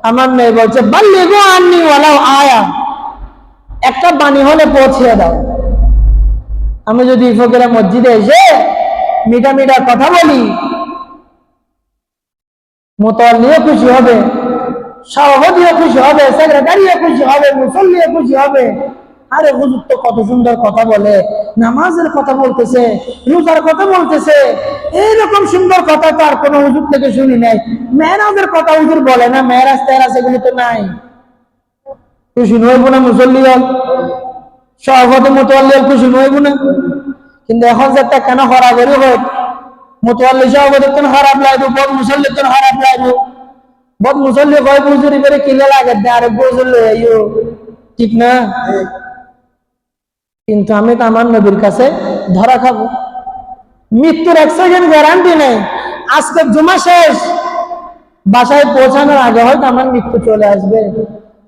আমার মেয়ে বলছে বাল্লিগু আন্নি ওয়ালাউ আয়া, একটা বাণী হলে পৌঁছিয়ে দাও। আমি যদি ফকিরা মসজিদে এসে মিঠা মিঠা কথা বলি, মুতাল্লিও খুশি হবে, সভাপতিও খুশি হবে, সেক্রেটারিও খুশি হবে, মুসল্লিও খুশি হবে। আরে হুজুর তো কত সুন্দর কথা বলে, নামাজের কথা বলতেছে, রোজার কথা বলতেছে, এইরকম সুন্দর কথা তো আর কোনো হুজুর থেকে শুনি নাই। মেরাজের কথা হুজুর বলে না, মেরাজ তেরাজ এগুলো তো নাই। খুশি নইব না মুসল্লি হল, সভাপতি মুতাল্লি হল, খুশি নইব না? কিন্তু এখন যে কেন হরাগরি হোক, মুতাল্লি সভাপতির তো খারাপ লাগবে, বদ মুসল্লির তো খারাপ লাগবে। বদ মুসল্লি কয় বুজুরি করে কিলে লাগে আরে বুজুর লই আইও, ঠিক না? কিন্তু আমি তো আমার নবীর কাছে ধরা খাবো, মৃত্যুর 1 সেকেন্ড গ্যারান্টি নেই। আজকে জুমা শেষ, বাসায় পৌঁছানোর আগে হয়তো আমার মৃত্যু চলে আসবে,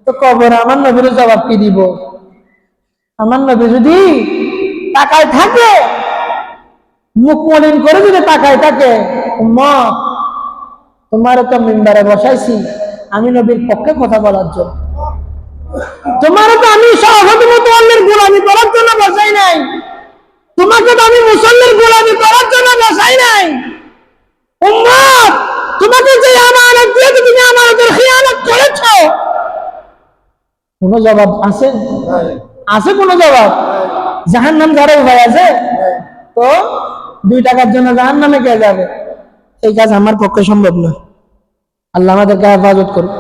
তো কবরে আমার নবীর জবাব কি দিব? আমার নবী যদি তাকায় থাকে, মুখ মলিন করে যদি তাকায় থাকে, উম্মত তোমার তো মিম্বারে বসাইছি আমি নবীর পক্ষে কথা বলার জন্য, তোমার তো আমি সভাপতি মুতাল্লির গোলামি করার জন্য বসাই নাই, তোমাকে তো আমি মুসল্লির গোলামি করার জন্য বসাই নাই। উম্মত তোমাকে যে আমানত দিয়েছে, তুমি আমানতের খিয়ানত করেছো। কোনো জবাব আছে? আছে কোনো জবাব? জাহান্নাম যারা উপায় আছে? তো 2 টাকার জন্য জাহান্নামে কে যাবে? এই কাজ আমার পক্ষে সম্ভব না। আল্লাহ আমাদেরকে হেফাজত করুন।